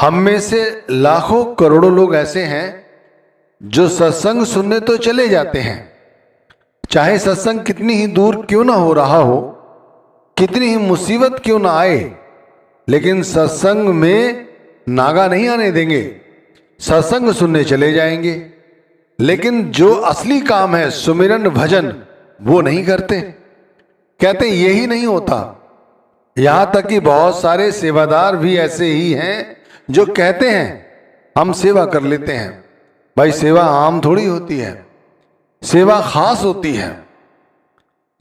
हम में से लाखों करोड़ों लोग ऐसे हैं जो सत्संग सुनने तो चले जाते हैं, चाहे सत्संग कितनी ही दूर क्यों ना हो रहा हो, कितनी ही मुसीबत क्यों ना आए, लेकिन सत्संग में नागा नहीं आने देंगे, सत्संग सुनने चले जाएंगे। लेकिन जो असली काम है सुमिरन भजन, वो नहीं करते। कहते यही नहीं होता। यहां तक कि बहुत सारे सेवादार भी ऐसे ही हैं जो कहते हैं हम सेवा कर लेते हैं। भाई सेवा आम थोड़ी होती है, सेवा खास होती है।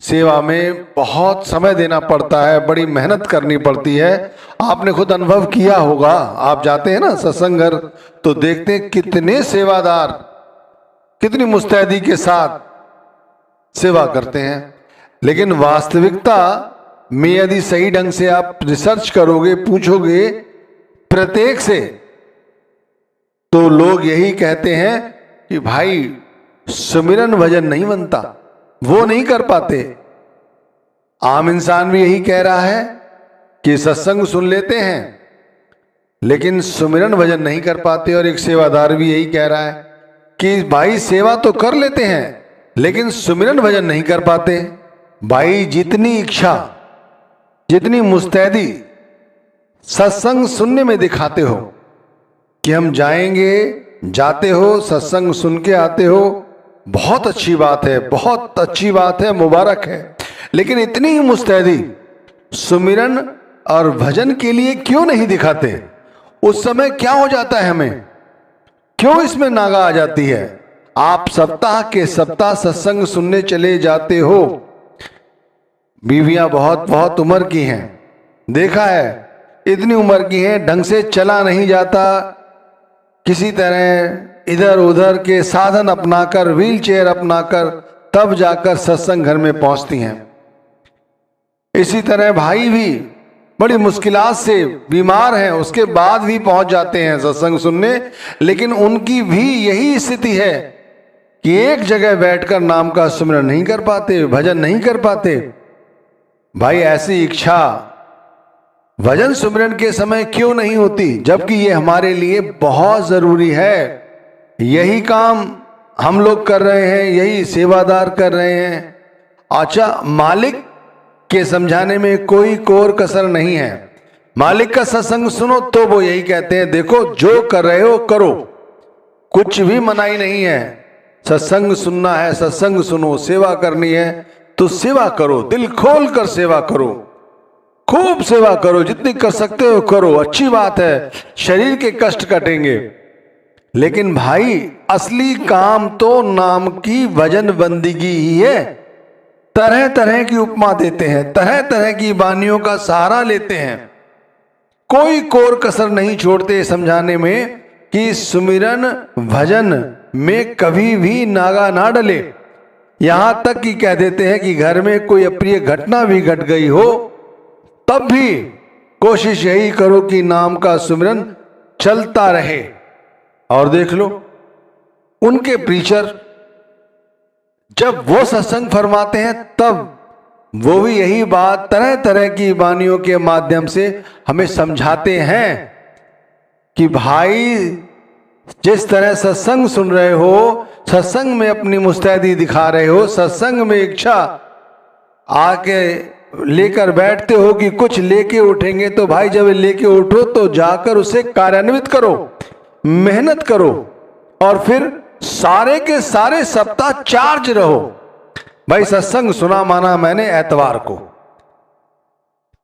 सेवा में बहुत समय देना पड़ता है, बड़ी मेहनत करनी पड़ती है। आपने खुद अनुभव किया होगा, आप जाते हैं ना सत्संग घर तो देखते हैं कितने सेवादार कितनी मुस्तैदी के साथ सेवा करते हैं। लेकिन वास्तविकता में यदि सही ढंग से आप रिसर्च करोगे, पूछोगे प्रत्येक से, तो लोग यही कहते हैं कि भाई सुमिरन भजन नहीं बनता, वो नहीं कर पाते। आम इंसान भी यही कह रहा है कि सत्संग सुन लेते हैं लेकिन सुमिरन भजन नहीं कर पाते। और एक सेवादार भी यही कह रहा है कि भाई सेवा तो कर लेते हैं लेकिन सुमिरन भजन नहीं कर पाते। भाई जितनी इच्छा, जितनी मुस्तैदी सत्संग सुनने में दिखाते हो कि हम जाएंगे, जाते हो, सत्संग सुन के आते हो, बहुत अच्छी बात है, बहुत अच्छी बात है, मुबारक है। लेकिन इतनी ही मुस्तैदी सुमिरन और भजन के लिए क्यों नहीं दिखाते? उस समय क्या हो जाता है हमें, क्यों इसमें नागा आ जाती है? आप सप्ताह के सप्ताह सत्संग सुनने चले जाते हो, बीवियां बहुत बहुत उम्र की हैं, देखा है इतनी उम्र की हैं, ढंग से चला नहीं जाता, किसी तरह इधर उधर के साधन अपनाकर, व्हील चेयर अपनाकर तब जाकर सत्संग घर में पहुंचती हैं। इसी तरह भाई भी बड़ी मुश्किलात से बीमार हैं, उसके बाद भी पहुंच जाते हैं सत्संग सुनने, लेकिन उनकी भी यही स्थिति है कि एक जगह बैठकर नाम का सुमिरन नहीं कर पाते, भजन नहीं कर पाते। भाई ऐसी इच्छा भजन सुमिरन के समय क्यों नहीं होती, जबकि ये हमारे लिए बहुत जरूरी है। यही काम हम लोग कर रहे हैं, यही सेवादार कर रहे हैं। अच्छा, मालिक के समझाने में कोई कोर कसर नहीं है। मालिक का सत्संग सुनो तो वो यही कहते हैं देखो जो कर रहे हो करो, कुछ भी मनाही नहीं है। सत्संग सुनना है सत्संग सुनो, सेवा करनी है तो सेवा करो, दिल खोल कर सेवा करो, खूब सेवा करो, जितनी कर सकते हो करो, अच्छी बात है, शरीर के कष्ट कटेंगे। लेकिन भाई असली काम तो नाम की भजन बंदगी ही है। तरह तरह की उपमा देते हैं, तरह तरह की वाणियों का सहारा लेते हैं, कोई कोर कसर नहीं छोड़ते समझाने में कि सुमिरन भजन में कभी भी नागा ना डले। यहां तक कि कह देते हैं कि घर में कोई अप्रिय घटना भी घट गई हो तब भी कोशिश यही करो कि नाम का सुमिरन चलता रहे। और देख लो उनके प्रीचर जब वो सत्संग फरमाते हैं तब वो भी यही बात तरह तरह की वाणियों के माध्यम से हमें समझाते हैं कि भाई जिस तरह सत्संग सुन रहे हो, सत्संग में अपनी मुस्तैदी दिखा रहे हो, सत्संग में इच्छा आके लेकर बैठते हो कि कुछ लेके उठेंगे, तो भाई जब लेके उठो तो जाकर उसे कार्यान्वित करो, मेहनत करो और फिर सारे के सारे सप्ताह चार्ज रहो। भाई सत्संग सुना माना मैंने एतवार को,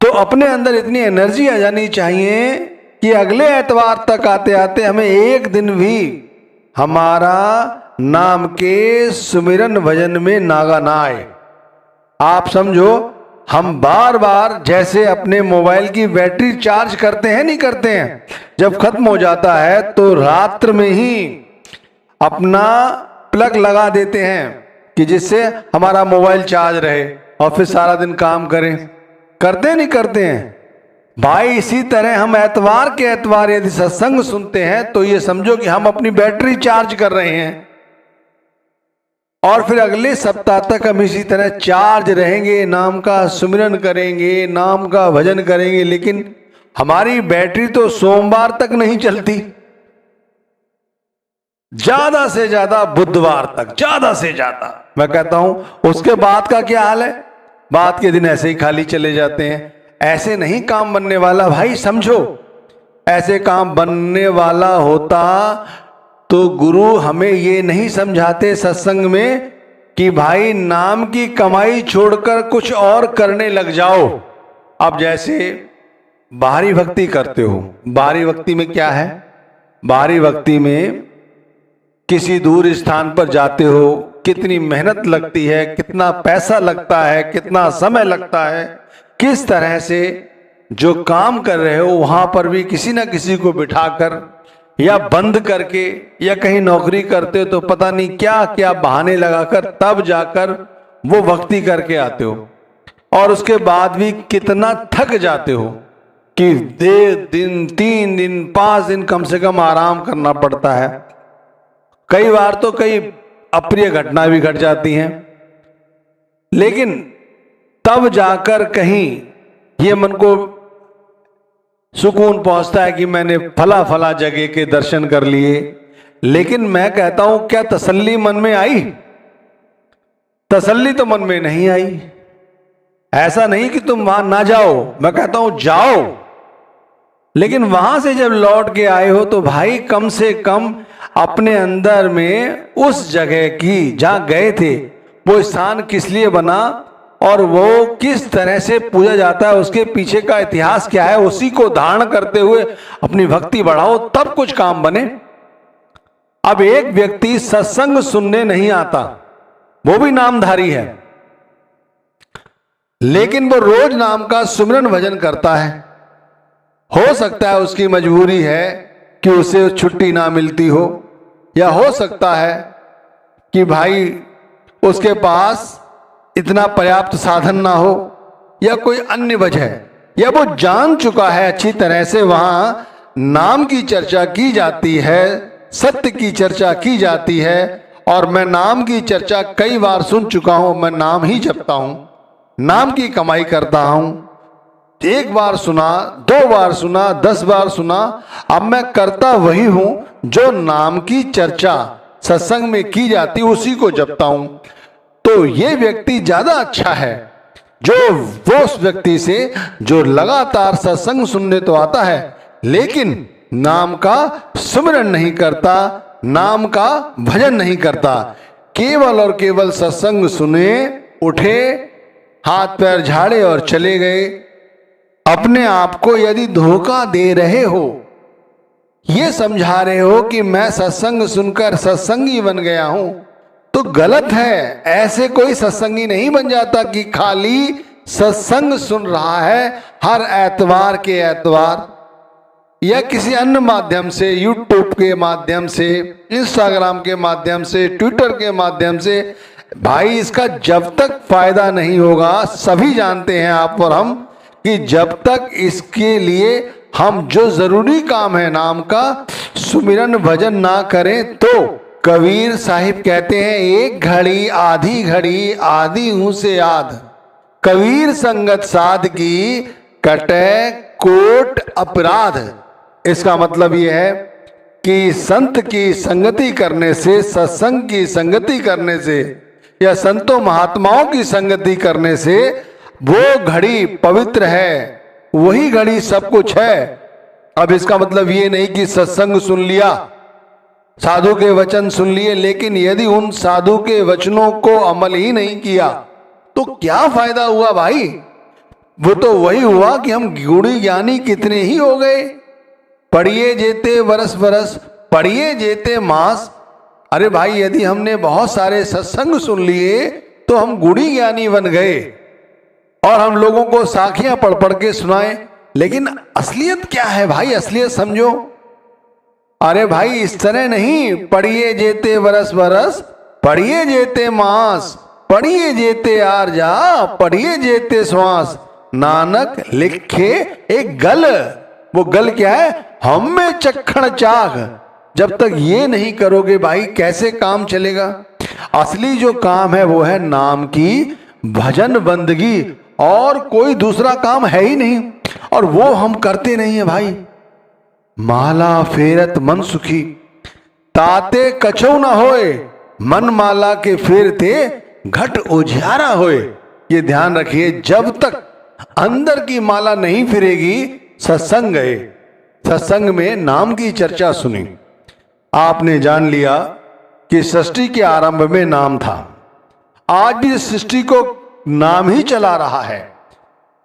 तो अपने अंदर इतनी एनर्जी आ जानी चाहिए कि अगले एतवार तक आते आते हमें एक दिन भी हमारा नाम के सुमिरन भजन में नागा ना आए। आप समझो हम बार बार जैसे अपने मोबाइल की बैटरी चार्ज करते हैं, नहीं करते हैं, जब खत्म हो जाता है तो रात्र में ही अपना प्लग लगा देते हैं कि जिससे हमारा मोबाइल चार्ज रहे और फिर सारा दिन काम करें। करते नहीं करते हैं भाई। इसी तरह हम एतवार के एतवार यदि सत्संग सुनते हैं तो ये समझो कि हम अपनी बैटरी चार्ज कर रहे हैं और फिर अगले सप्ताह तक हम इसी तरह चार्ज रहेंगे, नाम का सुमिरन करेंगे, नाम का भजन करेंगे, लेकिन हमारी बैटरी तो सोमवार तक नहीं चलती, ज्यादा से ज्यादा बुधवार तक, ज्यादा से ज्यादा। मैं कहता हूं उसके बाद का क्या हाल है? बाद के दिन ऐसे ही खाली चले जाते हैं। ऐसे नहीं काम बनने वाला भाई, समझो। ऐसे काम बनने वाला होता तो गुरु हमें ये नहीं समझाते सत्संग में कि भाई नाम की कमाई छोड़कर कुछ और करने लग जाओ। अब जैसे बाहरी भक्ति करते हो, बाहरी भक्ति में क्या है? बाहरी भक्ति में किसी दूर स्थान पर जाते हो, कितनी मेहनत लगती है, कितना पैसा लगता है, कितना समय लगता है, किस तरह से जो काम कर रहे हो वहां पर भी किसी ना किसी को बिठाकर या बंद करके, या कहीं नौकरी करते हो तो पता नहीं क्या क्या बहाने लगाकर तब जाकर वो भक्ति करके आते हो। और उसके बाद भी कितना थक जाते हो कि 2 दिन 3 दिन 5 दिन कम से कम आराम करना पड़ता है। कई बार तो कई अप्रिय घटना भी घट जाती हैं, लेकिन तब जाकर कहीं ये मन को सुकून पहुंचता है कि मैंने फला फला जगह के दर्शन कर लिए। लेकिन मैं कहता हूं क्या तसल्ली मन में आई? तसल्ली तो मन में नहीं आई। ऐसा नहीं कि तुम वहां ना जाओ, मैं कहता हूं जाओ, लेकिन वहां से जब लौट के आए हो तो भाई कम से कम अपने अंदर में उस जगह की जहां गए थे वो स्थान किस लिए बना और वो किस तरह से पूजा जाता है, उसके पीछे का इतिहास क्या है, उसी को धारण करते हुए अपनी भक्ति बढ़ाओ, तब कुछ काम बने। अब एक व्यक्ति सत्संग सुनने नहीं आता, वो भी नामधारी है, लेकिन वो रोज नाम का सुमिरन भजन करता है। हो सकता है उसकी मजबूरी है कि उसे छुट्टी ना मिलती हो, या हो सकता है कि भाई उसके पास इतना पर्याप्त साधन ना हो, या कोई अन्य वजह, या वो जान चुका है अच्छी तरह से वहां नाम की चर्चा की जाती है, सत्य की चर्चा की जाती है। और मैं नाम की चर्चा कई बार सुन चुका हूं, मैं नाम ही जपता हूं, नाम की कमाई करता हूं। 1 बार सुना, 2 बार सुना, 10 बार सुना, अब मैं करता वही हूं जो नाम की चर्चा सत्संग में की जाती, उसी को जपता हूं। तो ये व्यक्ति ज्यादा अच्छा है जो वो उस व्यक्ति से जो लगातार सत्संग सुनने तो आता है लेकिन नाम का सुमिरन नहीं करता, नाम का भजन नहीं करता, केवल और केवल सत्संग सुने, उठे, हाथ पैर झाड़े और चले गए। अपने आप को यदि धोखा दे रहे हो, ये समझा रहे हो कि मैं सत्संग सुनकर सत्संगी बन गया हूं, तो गलत है। ऐसे कोई सत्संगी नहीं बन जाता कि खाली सत्संग सुन रहा है हर एतवार के एतवार, या किसी अन्य माध्यम से, यूट्यूब के माध्यम से, इंस्टाग्राम के माध्यम से, ट्विटर के माध्यम से। भाई इसका जब तक फायदा नहीं होगा, सभी जानते हैं आप और हम, कि जब तक इसके लिए हम जो जरूरी काम है नाम का सुमिरन भजन ना करें, तो कबीर साहिब कहते हैं एक घड़ी आधी घड़ी आधी हूं से आध, कबीर संगत साध की कटे कोट अपराध। इसका मतलब यह है कि संत की संगति करने से, सत्संग की संगति करने से, या संतों महात्माओं की संगति करने से वो घड़ी पवित्र है, वही घड़ी सब कुछ है। अब इसका मतलब ये नहीं कि सत्संग सुन लिया, साधु के वचन सुन लिए, लेकिन यदि उन साधु के वचनों को अमल ही नहीं किया तो क्या फायदा हुआ भाई? वो तो वही हुआ कि हम गुणी ज्ञानी कितने ही हो गए, पढ़िए जेते बरस बरस, पढ़िए जेते मास। अरे भाई यदि हमने बहुत सारे सत्संग सुन लिए तो हम गुणी ज्ञानी बन गए और हम लोगों को साखियां पढ़ पढ़ के सुनाए, लेकिन असलियत क्या है भाई? असलियत समझो। अरे भाई इस तरह नहीं, पढ़िए जेते बरस बरस, पढ़िए जेते मास, पढ़िए जेते आरजा, पढ़िए जेते श्वास, नानक लिखे एक गल। वो गल क्या है? हम में चखण चाख। जब तक ये नहीं करोगे भाई कैसे काम चलेगा? असली जो काम है वो है नाम की भजन बंदगी, और कोई दूसरा काम है ही नहीं। और वो हम करते नहीं है भाई। माला फेरत मन सुखी, ताते कछो न होए, मन माला के फेरते घट उजियारा होए। ये ध्यान रखिए, जब तक अंदर की माला नहीं फिरेगी, सत्संग गए, सत्संग में नाम की चर्चा सुनी, आपने जान लिया कि सृष्टि के आरंभ में नाम था, आज भी सृष्टि को नाम ही चला रहा है।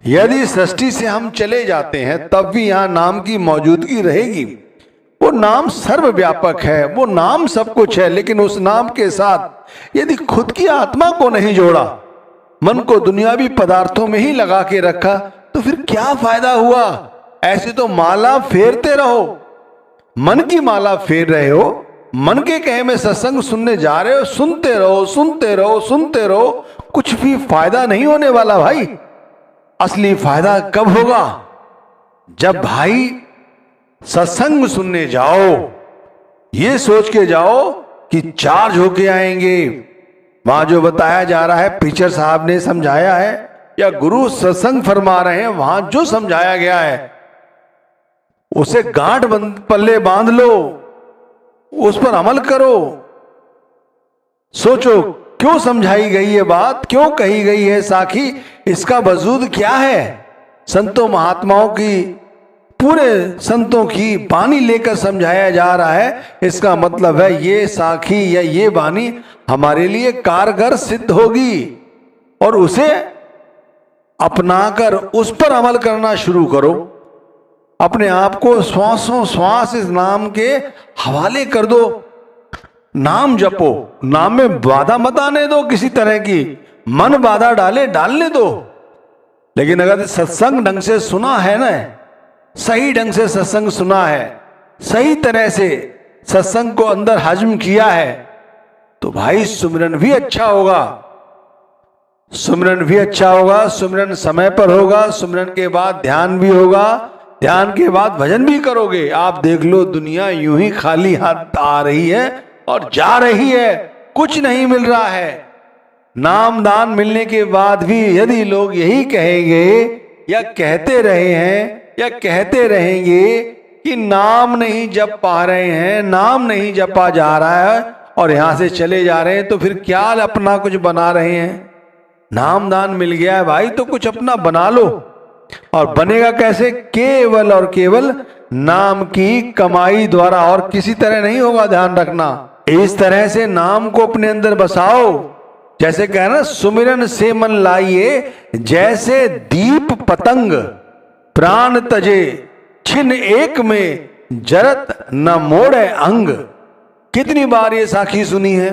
यदि सृष्टि से हम चले जाते हैं तब भी यहां नाम की मौजूदगी रहेगी। वो नाम सर्वव्यापक है, वो नाम सब कुछ है, लेकिन उस नाम के साथ यदि खुद की आत्मा को नहीं जोड़ा, मन को दुनियावी पदार्थों में ही लगा के रखा, तो फिर क्या फायदा हुआ। ऐसे तो माला फेरते रहो, मन की माला फेर रहे हो, मन के कहे में सत्संग सुनने जा रहे हो, सुनते रहो सुनते रहो सुनते रहो, कुछ भी फायदा नहीं होने वाला भाई। असली फायदा कब होगा, जब भाई सत्संग सुनने जाओ, ये सोच के जाओ कि चार्ज होके आएंगे। वहां जो बताया जा रहा है, प्रीचर साहब ने समझाया है या गुरु सत्संग फरमा रहे हैं, वहां जो समझाया गया है उसे गांठ पल्ले बांध लो, उस पर अमल करो। सोचो क्यों समझाई गई ये बात, क्यों कही गई है साखी, इसका वजूद क्या है। संतों महात्माओं की, पूरे संतों की बानी लेकर समझाया जा रहा है। इसका मतलब है ये साखी या ये बानी हमारे लिए कारगर सिद्ध होगी, और उसे अपनाकर उस पर अमल करना शुरू करो। अपने आप को श्वासों श्वास इस नाम के हवाले कर दो। नाम जपो, नाम में बाधा मत आने दो किसी तरह की, मन बाधा डालने दो। लेकिन अगर सत्संग ढंग से सुना है ना, सही ढंग से सत्संग सुना है, सही तरह से सत्संग को अंदर हजम किया है, तो भाई सुमिरन भी अच्छा होगा, सुमिरन भी अच्छा होगा। सुमिरन समय पर होगा, सुमिरन के बाद ध्यान भी होगा, ध्यान के बाद भजन भी करोगे। आप देख लो, दुनिया यूं ही खाली हाथ आ रही है और जा रही है, कुछ नहीं मिल रहा है। नाम दान मिलने के बाद भी यदि लोग यही कहेंगे या कहते रहे हैं या कहते रहेंगे कि नाम नहीं जप पा रहे हैं, नाम नहीं जपा जा रहा है और यहां से चले जा रहे हैं, तो फिर क्या अपना कुछ बना रहे हैं। नाम दान मिल गया है भाई, तो कुछ अपना बना लो। और बनेगा कैसे, केवल और केवल नाम की कमाई द्वारा, और किसी तरह नहीं होगा, ध्यान रखना। इस तरह से नाम को अपने अंदर बसाओ, जैसे कह ना, सुमिरन से मन लाइए, जैसे दीप पतंग प्राण तजे, छिन एक में जरत न मोड़े अंग। कितनी बार ये साखी सुनी है,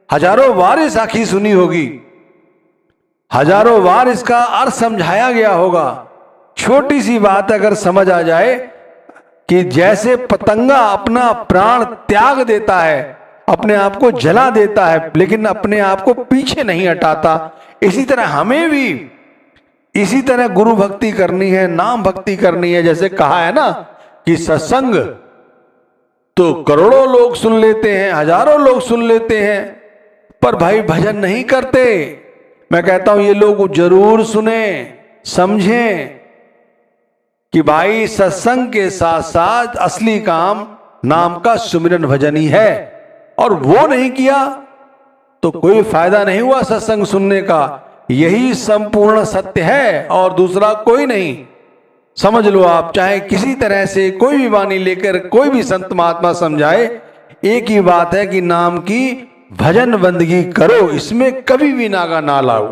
हजारों बार ये साखी सुनी होगी, हजारों बार इसका अर्थ समझाया गया होगा। छोटी सी बात अगर समझ आ जाए कि जैसे पतंगा अपना प्राण त्याग देता है, अपने आप को जला देता है, लेकिन अपने आप को पीछे नहीं हटाता, इसी तरह हमें भी इसी तरह गुरु भक्ति करनी है, नाम भक्ति करनी है। जैसे कहा है ना कि सत्संग तो करोड़ों लोग सुन लेते हैं, हजारों लोग सुन लेते हैं, पर भाई भजन नहीं करते। मैं कहता हूं ये लोग जरूर सुने, समझें कि भाई सत्संग के साथ साथ असली काम नाम का सुमिरन भजन ही है, और वो नहीं किया तो कोई फायदा नहीं हुआ सत्संग सुनने का। यही संपूर्ण सत्य है और दूसरा कोई नहीं। समझ लो आप, चाहे किसी तरह से कोई भी वाणी लेकर कोई भी संत महात्मा समझाए, एक ही बात है कि नाम की भजन बंदगी करो, इसमें कभी भी नागा ना लाओ।